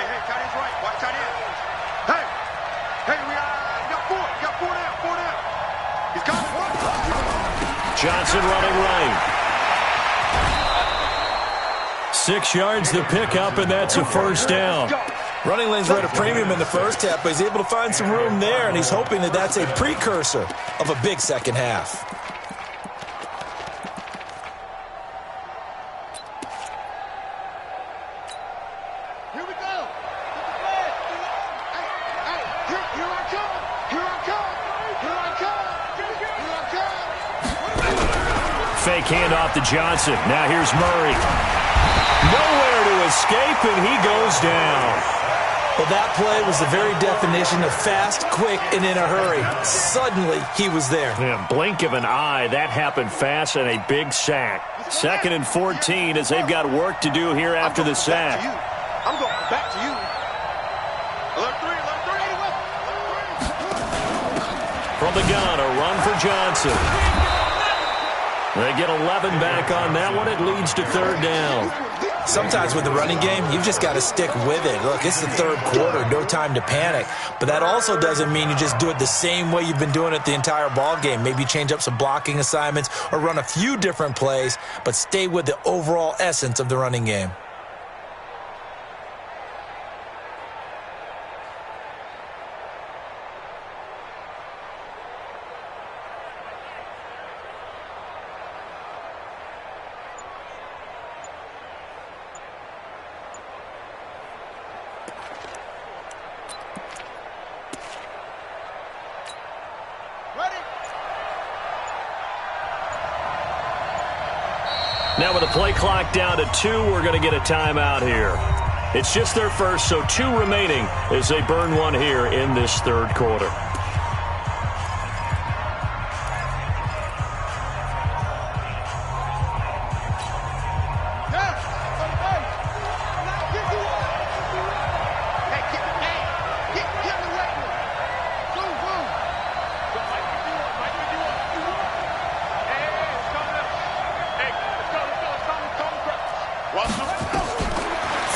hey, tight end's right. Watch tight end. Hey, we got four. We got four down. He's coming. Johnson running right. 6 yards the pickup, and that's a first down. Running lanes were at a premium in the first half, but he's able to find some room there, and he's hoping that that's a precursor of a big second half. Here we go. Hey, here I come. Fake handoff to Johnson. Now here's Murray. Nowhere to escape, and he goes down. Well, that play was the very definition of fast, quick, and in a hurry. Suddenly, he was there. Yeah, blink of an eye. That happened fast and a big sack. 2nd and 14 as they've got work to do here after the sack. I'm going back to you. Alert three. From the gun, a run for Johnson. They get 11 back on that one. It leads to 3rd down. Sometimes with the running game, you've just got to stick with it. Look, it's the 3rd quarter, no time to panic. But that also doesn't mean you just do it the same way you've been doing it the entire ball game. Maybe change up some blocking assignments or run a few different plays, but stay with the overall essence of the running game. Now with the play clock down to 2, we're going to get a timeout here. It's just their first, so 2 remaining as they burn one here in this 3rd quarter.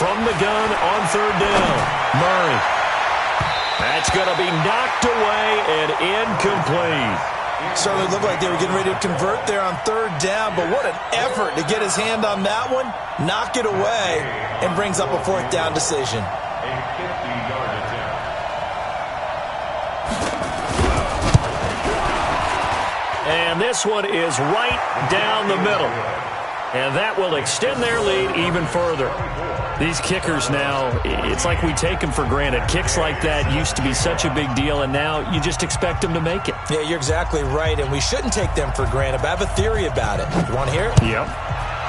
From the gun on 3rd down, Murray. That's going to be knocked away and incomplete. Certainly looked like they were getting ready to convert there on 3rd down, but what an effort to get his hand on that one, knock it away, and brings up a 4th down decision. And this one is right down the middle. And that will extend their lead even further. These kickers now, it's like we take them for granted. Kicks like that used to be such a big deal, and now you just expect them to make it. Yeah, you're exactly right, and we shouldn't take them for granted, but I have a theory about it. You want to hear it? Yep.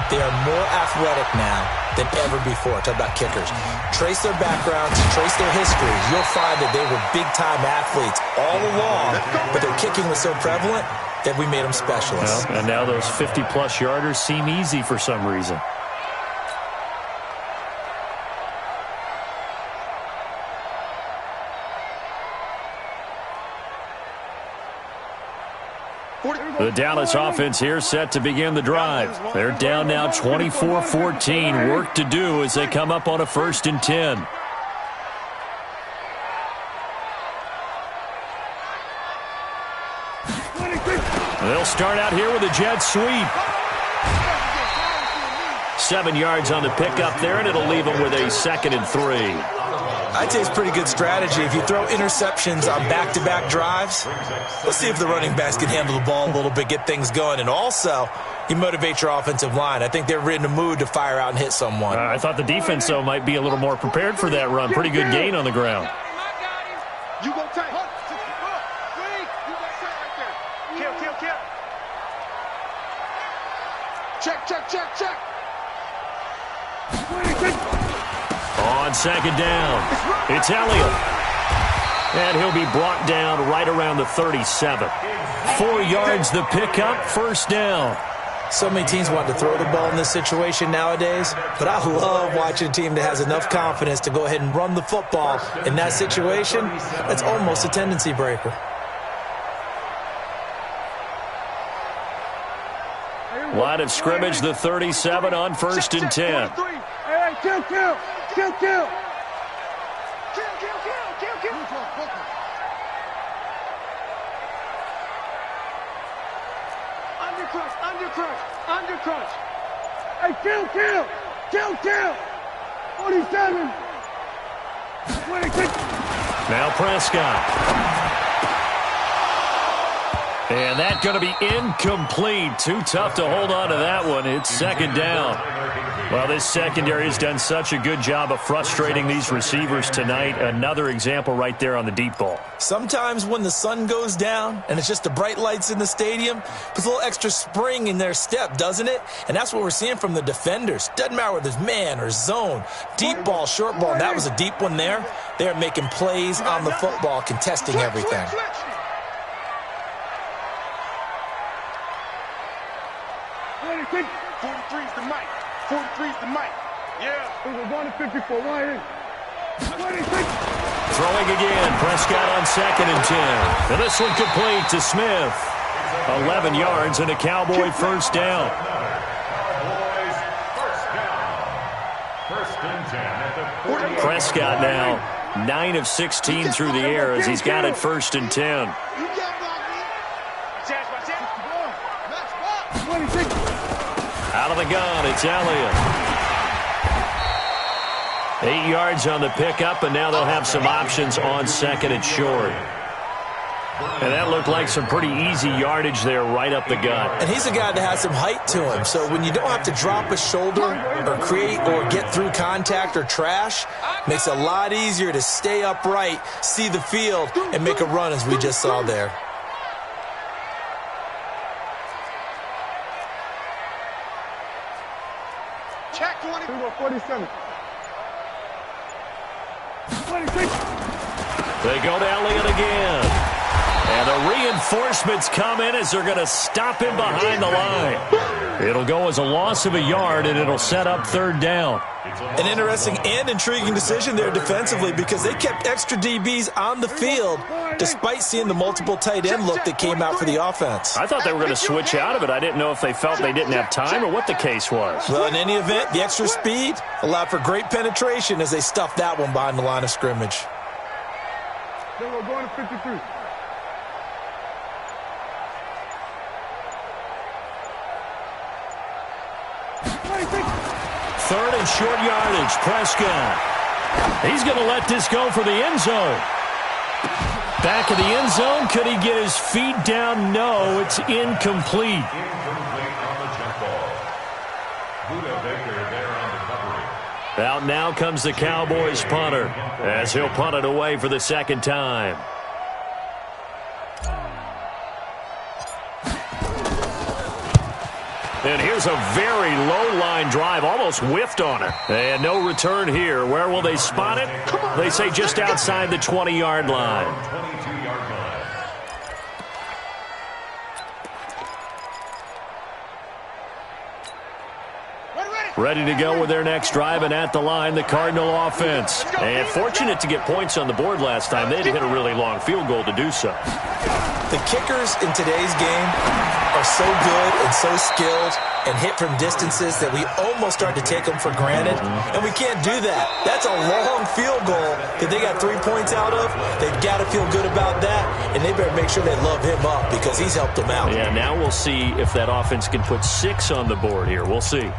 They are more athletic now than ever before. Talk about kickers. Trace their backgrounds, trace their history. You'll find that they were big-time athletes all along, but their kicking was so prevalent that we made them specialists. Well, and now those 50-plus yarders seem easy for some reason. The Dallas offense here set to begin the drive. They're down now 24-14. Work to do as they come up on a 1st and 10. They'll start out here with a jet sweep. 7 yards on the pickup there, and it'll leave them with a 2nd and 3. I'd say it's pretty good strategy. If you throw interceptions on back-to-back drives, let's see if the running backs can handle the ball a little bit, get things going. And also, you motivate your offensive line. I think they're in a mood to fire out and hit someone. I thought the defense, though, might be a little more prepared for that run. Pretty good gain on the ground. You go tight. Kill. Check. On 2nd down, it's Elliott. And he'll be brought down right around the 37. 4 yards the pickup, 1st down. So many teams want to throw the ball in this situation nowadays, but I love watching a team that has enough confidence to go ahead and run the football. In that situation, that's almost a tendency breaker. Line of scrimmage, the 37 on 1st and 10. Kill. Undercrush. Hey, kill. 47. 26. Now Prescott. And that's going to be incomplete. Too tough to hold on to that one. It's second down. Well, this secondary has done such a good job of frustrating these receivers tonight. Another example right there on the deep ball. Sometimes when the sun goes down and it's just the bright lights in the stadium, puts a little extra spring in their step, doesn't it? And that's what we're seeing from the defenders. Doesn't matter whether it's man or zone, deep ball, short ball. And that was a deep one there. They're making plays on the football, contesting everything. 43's the mic. 43's the mic. Yeah. We're going to 54. Right in. 26. Throwing again. Prescott on 2nd and 10. And this one complete to Smith. 11 yards and a Cowboy first down. Prescott now 9 of 16 through the air as he's got it 1st and 10. Out of the gun, it's Elliott. 8 yards on the pickup, and now they'll have some options on 2nd and short. And that looked like some pretty easy yardage there right up the gut. And he's a guy that has some height to him, so when you don't have to drop a shoulder or create or get through contact or trash, makes it a lot easier to stay upright, see the field, and make a run as we just saw there. Check 47. 26. They go to Elliott again. And the reinforcements come in as they're going to stop him behind the line. It'll go as a loss of a yard, and it'll set up 3rd down. An interesting and intriguing decision there defensively because they kept extra DBs on the field despite seeing the multiple tight end look that came out for the offense. I thought they were going to switch out of it. I didn't know if they felt they didn't have time or what the case was. Well, in any event, the extra speed allowed for great penetration as they stuffed that one behind the line of scrimmage. Then we're going to 53. Third and short yardage, Prescott. He's going to let this go for the end zone. Back of the end zone, could he get his feet down? No, it's incomplete. Out now comes the Cowboys punter as he'll punt it away for the 2nd time. And here's a very low-line drive, almost whiffed on it. And no return here. Where will they spot it? They say just outside the 20-yard line. Ready to go with their next drive, and at the line, the Cardinal offense. And fortunate to get points on the board last time. They had to hit a really long field goal to do so. The kickers in today's game are so good and so skilled and hit from distances that we almost start to take them for granted, and we can't do that. That's a long field goal that they got 3 points out of. They've got to feel good about that, and they better make sure they love him up because he's helped them out. Yeah, now we'll see if that offense can put 6 on the board here. We'll see.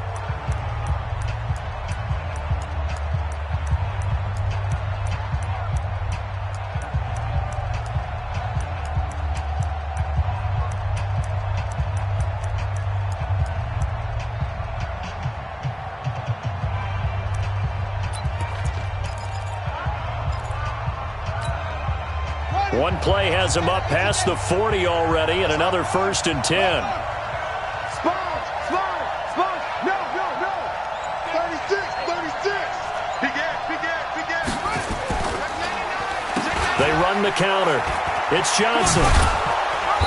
One play has him up past the 40 already, and another 1st and 10. Sponge! No! 36! They run the counter. It's Johnson.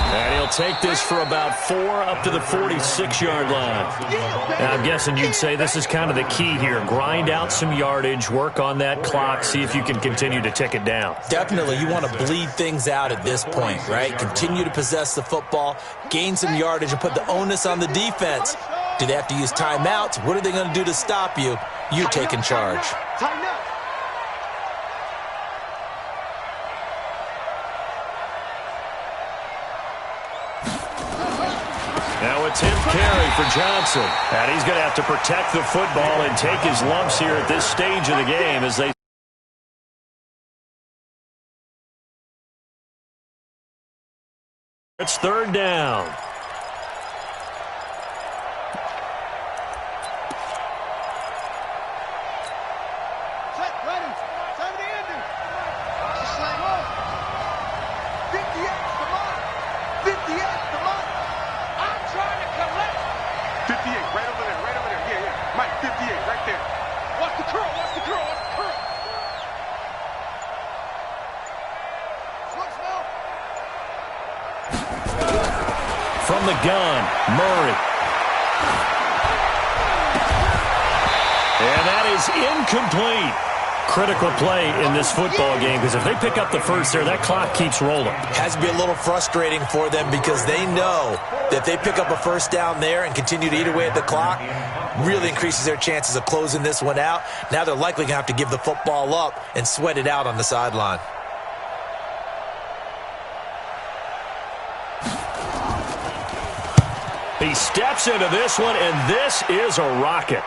And he'll take this for about 4 up to the 46-yard line. Now, I'm guessing you'd say this is kind of the key here. Grind out some yardage, work on that clock, see if you can continue to tick it down. Definitely, you want to bleed things out at this point, right? Continue to possess the football, gain some yardage, and put the onus on the defense. Do they have to use timeouts? What are they going to do to stop you? You're taking charge. Tighten up. 10th carry for Johnson. And he's going to have to protect the football and take his lumps here at this stage of the game as they... It's third down. From the gun, Murray. And that is incomplete. Critical play in this football game because if they pick up the first there, that clock keeps rolling. Has to be a little frustrating for them because they know that if they pick up a first down there and continue to eat away at the clock, really increases their chances of closing this one out. Now they're likely going to have to give the football up and sweat it out on the sideline. He steps into this one, and this is a rocket.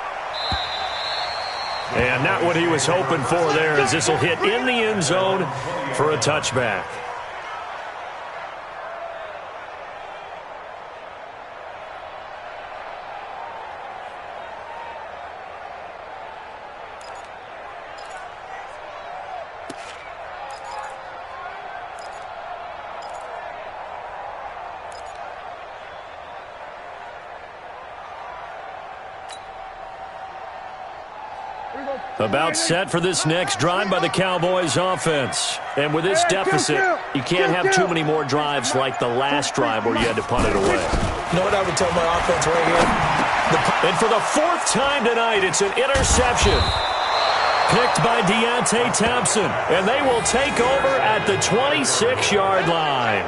And not what he was hoping for there, as this will hit in the end zone for a touchback. About set for this next drive by the Cowboys offense. And with this deficit, you can't have too many more drives like the last drive where you had to punt it away. You know what I would tell my offense right here? And for the fourth time tonight, it's an interception. Picked by Deontay Thompson. And they will take over at the 26-yard line.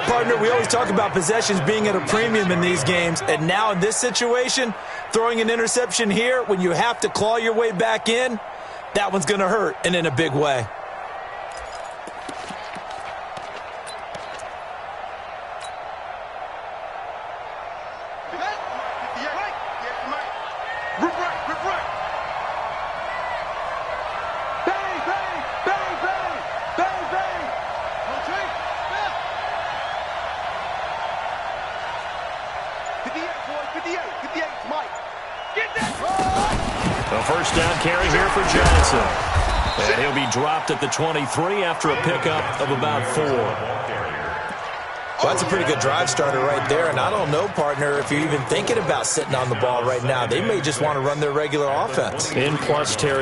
Partner, we always talk about possessions being at a premium in these games, and now in this situation, throwing an interception here when you have to claw your way back in, that one's going to hurt, and in a big way. First down carry here for Johnson. And he'll be dropped at the 23 after a pickup of about 4. Well, that's a pretty good drive starter right there. And I don't know, partner, if you're even thinking about sitting on the ball right now. They may just want to run their regular offense. In plus territory.